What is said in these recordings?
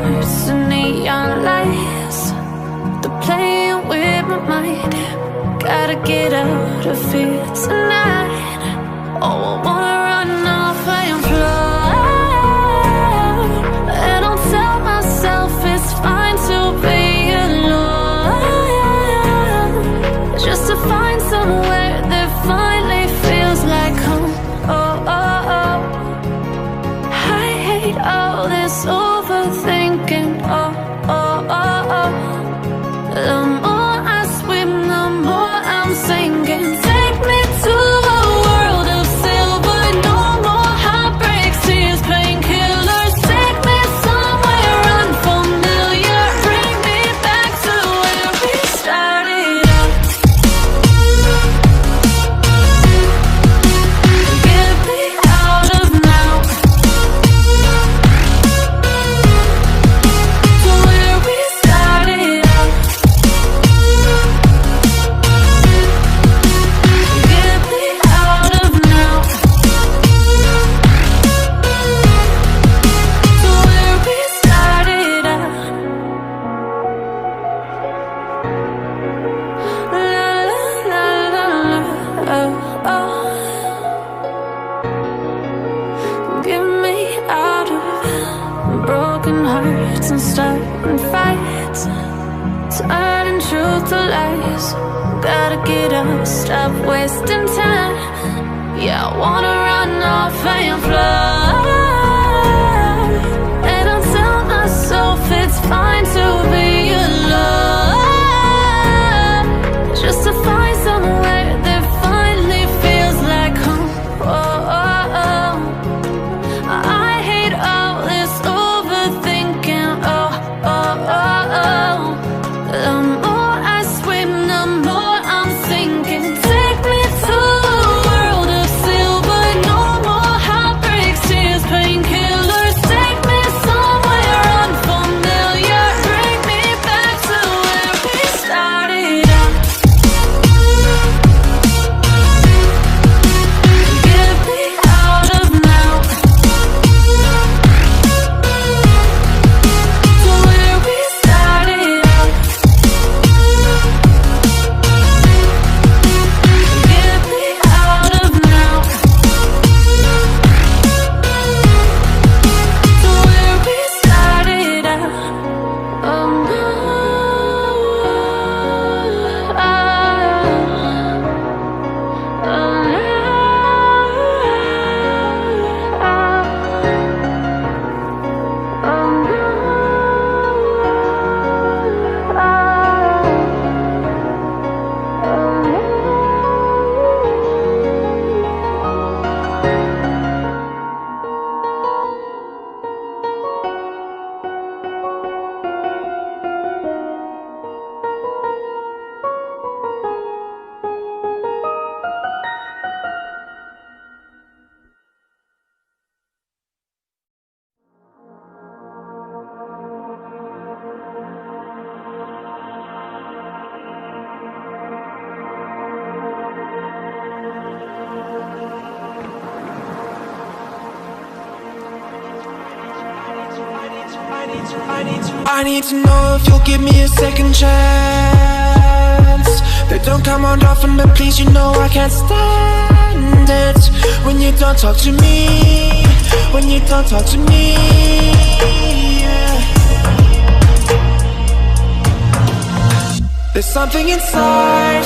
hearts and neon lights. They're playing with my mind. Gotta get out of here tonight. Oh, I wanna run off and fly. And I'll tell myself it's fine to be alone, just to find somewhere that finally feels like home. Oh, oh, oh. I hate all this overthinking. Oh, oh, oh, oh. The more I swim, the more I'm sinking. Take me to a world of silver. No more heartbreaks, tears, painkillers. Take me somewhere unfamiliar. Bring me back to where we started out. Get me out of now, to where we started out. Get me out of now, to where we started out. La la la la, oh, oh. Get me out of broken hearts and starting fights, turning truth to lies. Gotta get up, stop wasting time. Yeah, I wanna run off and fly. And I'll tell myself it's fine to be alone, just to find somewhere that finally feels like home. Oh, oh, oh. I hate all this overthinking. Oh, oh, oh, oh. The more I swim, the more I'm sinking. Take me to a world of silver. No more heartbreaks, tears, painkillers. Take me somewhere unfamiliar. Bring me back to where we started out. Get me out of now, to where we started out. Get me out of now, to where we started out. Oh no, oh, I need to know if you'll give me a second chance. They don't come around often, but please, you know I can't stand it when you don't talk to me, when you don't talk to me, yeah. There's something inside,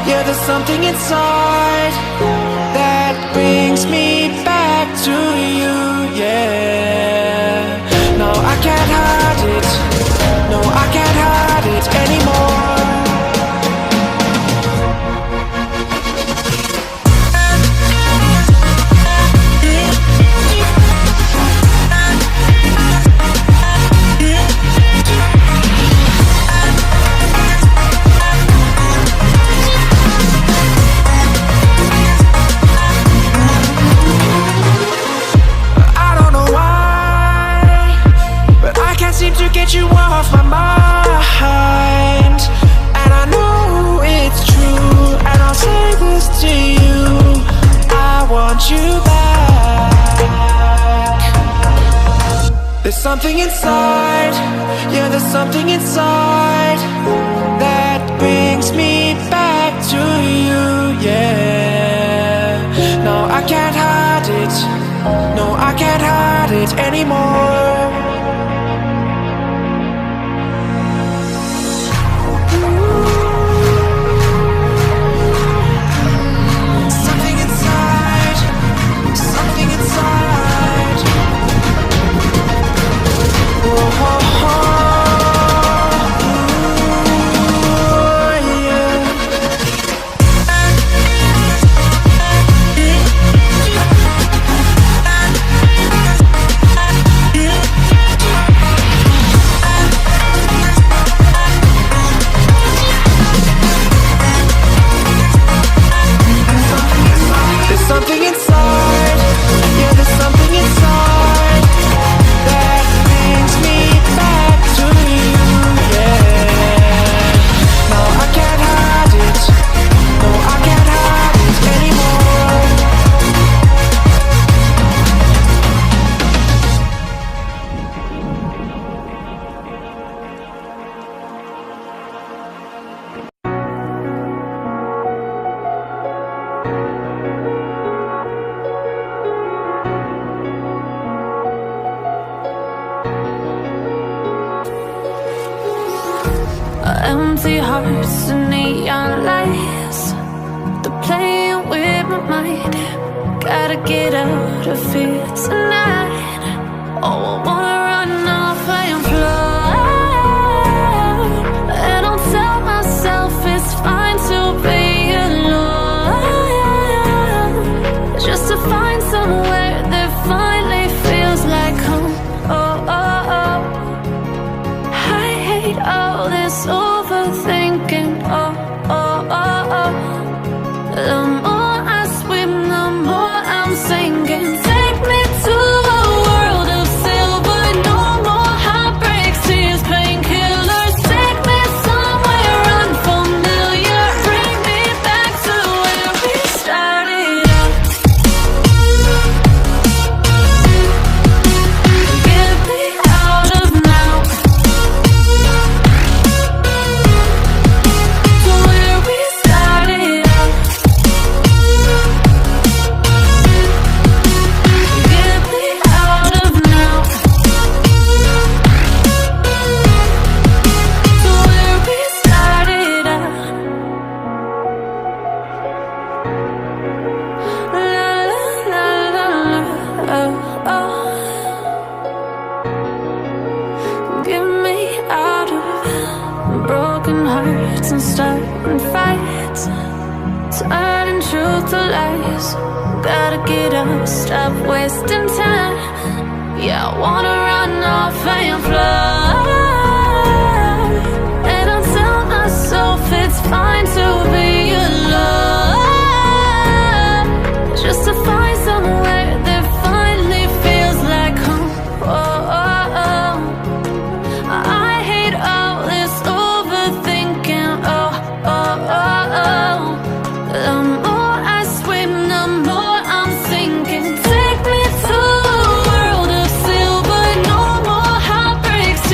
yeah, there's something inside that brings me back to you, yeah. No, I can't hide it, no, I can't hide it anymore. Seem to get you off my mind, and I know it's true, and I'll say this to you, I want you back. There's something inside, yeah, there's something inside that brings me back to you, yeah. No, I can't hide it, no, I can't hide it anymore. Something inside, something inside. There's something inside, yeah, there's something inside that brings me back to you, yeah. No, I can't hide it, no, I can't hide it anymore. Empty hearts and neon lights, they're playing with my mind. Gotta get out of here tonight. Oh, I wanna run off and fly, and I'll tell myself it's fine to be alone, just to find somewhere that finally feels like home. Oh, oh, oh. I hate all this overthinking. Oh, oh, oh, oh. The more I swim, the more I'm sinking. Take me to a world of silver. No more heartbreaks, tears, painkillers. Take me somewhere unfamiliar. Bring me back to where we started out. Get me out of now, to where we started out. Get me out of now, to where we started out. La la la la la, oh, oh. Get me out of broken hearts and starting fights, turning truth to lies. Gotta get up, stop wasting time. Yeah, I wanna run off and fly, and I'll tell myself it's fine to be alone, just to find somewhere that finally feels like home. Oh, oh, oh. I hate all this overthinking. Oh, oh, oh, oh. The more I swim, the more I'm sinking. Take me to a world of silver. No more heartbreaks,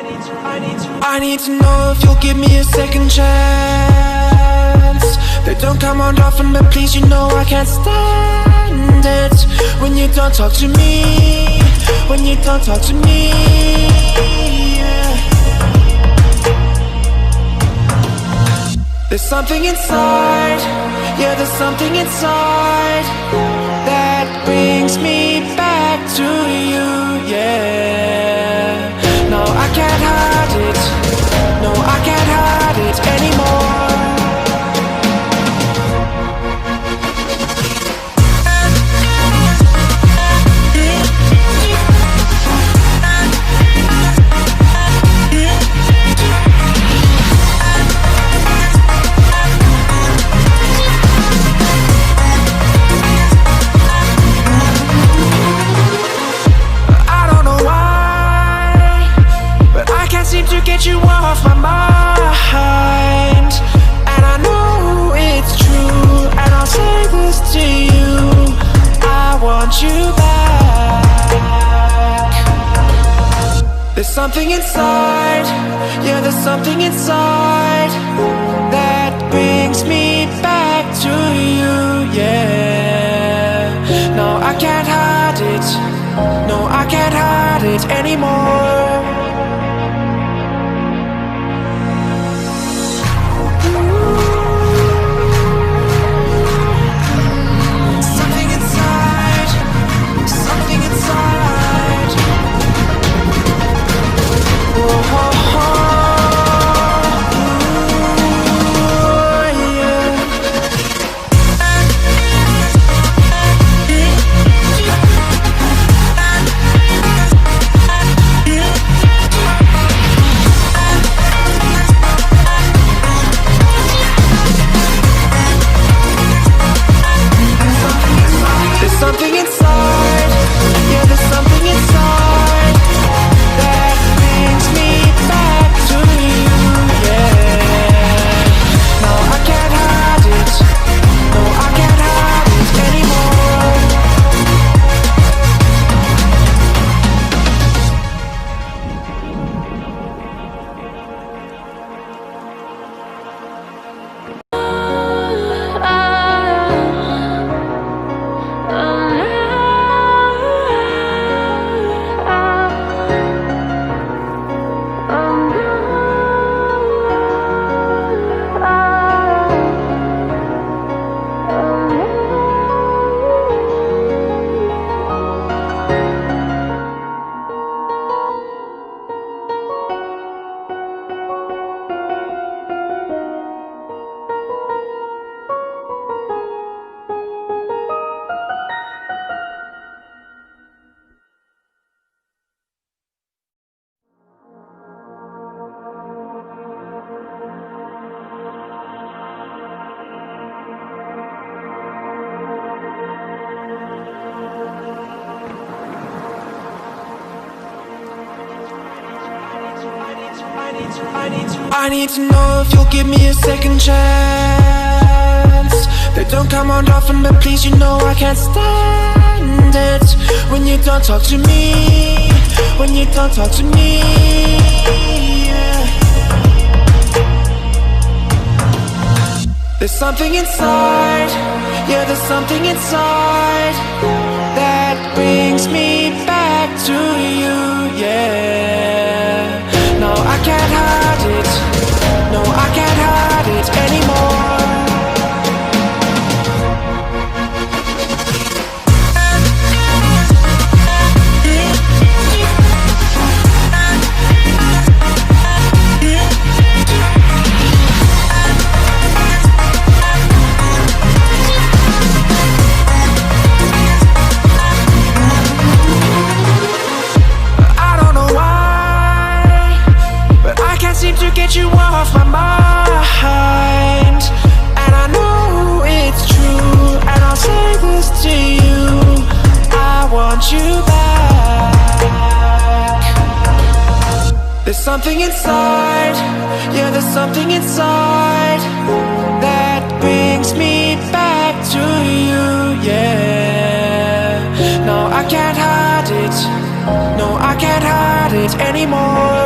I need to know if you'll give me a second chance. They don't come around often, but please, you know I can't stand it when you don't talk to me, when you don't talk to me, yeah. There's something inside, yeah, there's something inside that brings me back to you, yeah. No, I can't hide it, no, I can't hide it anymore. To get you off my mind, and I know it's true, and I'll say this to you, I want you back. There's something inside, yeah, there's something inside that brings me back to you, yeah. No, I can't hide it, no, I can't hide it anymore. I need to know if you'll give me a second chance. They don't come around often, but please, you know I can't stand it when you don't talk to me, when you don't talk to me, yeah. There's something inside, yeah, there's something inside that brings me back to you, yeah. No, I can't hide it, no, I can't hide it anymore. To get you off my mind, and I know it's true, and I'll say this to you, I want you back. There's something inside, yeah, there's something inside that brings me back to you, yeah. No, I can't hide it, no, I can't hide it anymore.